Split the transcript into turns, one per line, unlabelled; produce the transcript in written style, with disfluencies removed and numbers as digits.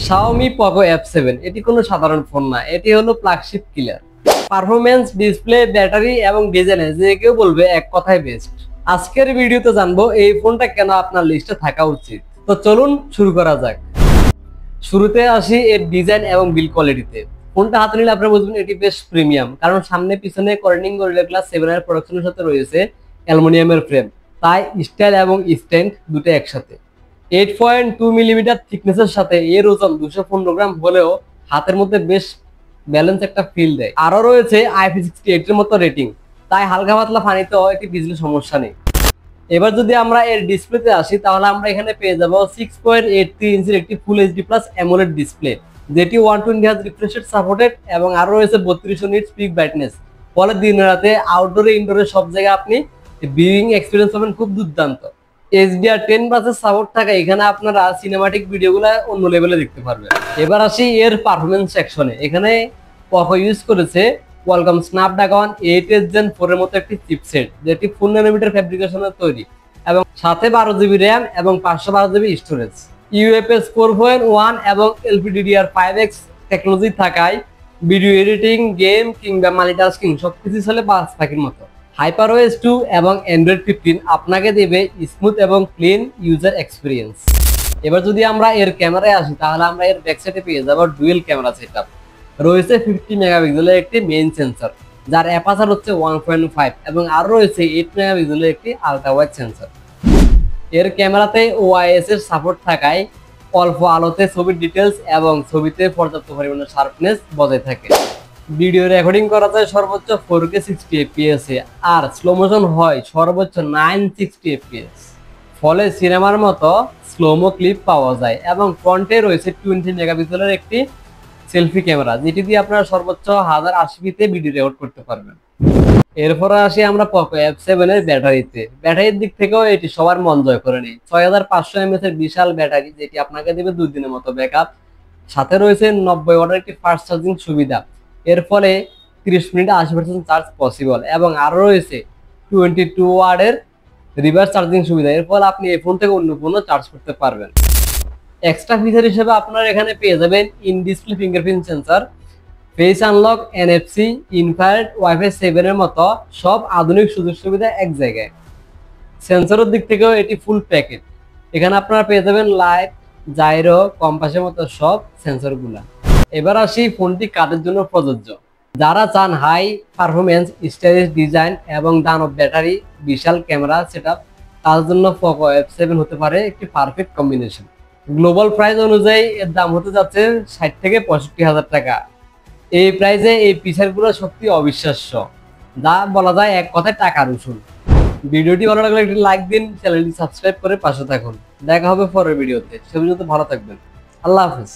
Xiaomi Poco F7 এটি কোনো সাধারণ ফোন না, এটি হলো flagship killer. Performance, display, battery এবং ডিজাইনে যে কেউ বলবে এক কথায় বেস্ট। আজকের ভিডিওতে জানবো এই ফোনটা কেন আপনার লিস্টে থাকা উচিত। তো চলুন শুরু করা যাক। শুরুতে আসি এর ডিজাইন এবং বিল্ড কোয়ালিটিতে। ফোনটা হাতে নিলে আপনারা বুঝবেন এটি বেশ প্রিমিয়াম, কারণ সামনে পিছনে কর্নিং গরিলা গ্লাস 7 এর প্রোডাকশনের সাথে রয়েছে অ্যালুমিনিয়ামের ফ্রেম, তাই স্টাইল এবং স্ট্যান্ড দুটো একসাথে। 8.2 মিলিমিটার থিকনেসের সাথে এর ওজন 215 গ্রাম হলেও হাতের মধ্যে বেশ ব্যালেন্স একটা ফিল দেয়। আরো রয়েছে IP68 এর মতো রেটিং, তাই হালকা পাতলা পানিতেও একটি বিজলি সমস্যা নেই। এবার যদি আমরা এর ডিসপ্লেতে আসি, তাহলে আমরা এখানে পেয়ে যাব 6.83 ইঞ্চির একটি full HD plus AMOLED display, যেটি 120 হার্জ রিফ্রেশ রেট সাপোর্টেড, এবং আরো রয়েছে 3200 নিটস পিক ব্রাইটনেস। ফলে দিন রাতে আউটডোরে ইনডোরে সব জায়গায় আপনি ভিউইং এক্সপিরিয়েন্স পাবেন খুব দুর্দান্ত। HDR10 প্লাসের সাপোর্ট থাকা এখানে আপনারা সিনেমাটিক ভিডিওগুলো অন্য লেভেলে দেখতে পারবেন। এবার আসি এর পারফরমেন্স সেকশনে। এখানে পোকো ইউজ করেছে কোয়ালকম স্ন্যাপড্রাগন 8 Gen 4 এর মতো একটি চিপসেট, যেটি 4 ন্যানোমিটার ফ্যাব্রিকেশনের তৈরি এবং সাথে 12 জিবি র্যাম এবং 512 জিবি স্টোরেজ। UFS 4.1 এবং LPDDR5X টেকনোলজি থাকায় ভিডিও এডিটিং, গেম কিংবা মাল্টিটাস্কিং সবকিছু চলে বাস পাখির মতো। HyperOS 2 এবং Android 15 আপনাকে দেবে স্মুথ এবং ক্লিন ইউজার এক্সপিরিয়েন্স। এবার যদি আমরা এর ক্যামেরায় আসি, তাহলে আমরা এর ব্যাক সাইডে পেয়ে যাব ডুয়েল ক্যামেরা সেটআপ। রয়েছে 50 মেগাপিক্সেলের একটি মেইন সেন্সর, যার অ্যাপারচার হচ্ছে 1.5, এবং আরো রয়েছে 8 মেগাপিক্সেলের একটি আলট্রা ওয়াইড সেন্সর। এর ক্যামেরাতে OIS এর সাপোর্ট থাকায় অল্প আলোতে ছবির ডিটেলস এবং ছবিতে পর্যাপ্ত পরিমাণে শার্পনেস বজায় থাকে। ভিডিও রেকর্ডিং করা যায় সর্বোচ্চ 4K 60 fps এ, আর স্লো মোশন হয় সর্বোচ্চ 960 fps। ফলে সিনেমার মতো স্লোমো ক্লিপ পাওয়া যায়। এবং ফ্রন্টে রয়েছে 20 মেগাপিক্সেলের একটি সেলফি ক্যামেরা, যেটি দিয়ে আপনারা সর্বোচ্চ 1080p ভিডিও রেকর্ড করতে পারবেন। এরপরে আসি আমরা পোকো F7 এর ব্যাটারিতে। ব্যাটারির দিক থেকেও এটি সবার মন জয় করে নেই। 6500 mAh এর বিশাল ব্যাটারি, যেটি আপনাকে দেবে 2 দিনের মতো ব্যাকআপ। সাথে রয়েছে 90 ওয়াটের একটি ফাস্ট চার্জিং সুবিধা, এর ফলে 30 মিনিটে 80% চার্জ পসিবল, এবং আরো রয়েছে 22 ওয়াটের রিভার্স চার্জিং সুবিধা, এর ফলে আপনি এই ফোন থেকে অন্য ফোনও চার্জ করতে পারবেন। এক্সট্রা ফিচার হিসেবে আপনারা এখানে পেয়ে যাবেন in display fingerprint sensor, face unlock, NFC, infrared, wifi 7 এর মতো সব আধুনিক সুযোগ সুবিধা এক জায়গায়। সেন্সরের দিক থেকেও এটি ফুল প্যাকেজ। এখানে আপনারা পেয়ে যাবেন লাইট, জাইরো, কম্পাসের মতো সব সেন্সরগুলা। এবার আসি ফোনটি কাদের জন্য প্রযোজ্য। যারা চান হাই পারফরমেন্স, স্টাইলিশ ডিজাইন এবং দানব ব্যাটারি, বিশাল ক্যামেরা সেটআপ, তার জন্য পোকো F7 হতে পারে একটি পারফেক্ট কম্বিনেশন। গ্লোবাল প্রাইস অনুযায়ী এর দাম হতে যাচ্ছে 60 থেকে 65 হাজার টাকা। এই প্রাইসে এই ফিচারগুলো সত্যি অবিশ্বাস্য, যা বলা যায় এক কথায় টাকার উসুল। ভিডিওটি ভালো লাগলে একটি লাইক দিন, চ্যানেলটি সাবস্ক্রাইব করে পাশে থাকুন। দেখা হবে পরের ভিডিওতে, সে পর্যন্ত ভালো থাকবেন। আল্লাহ হাফেজ।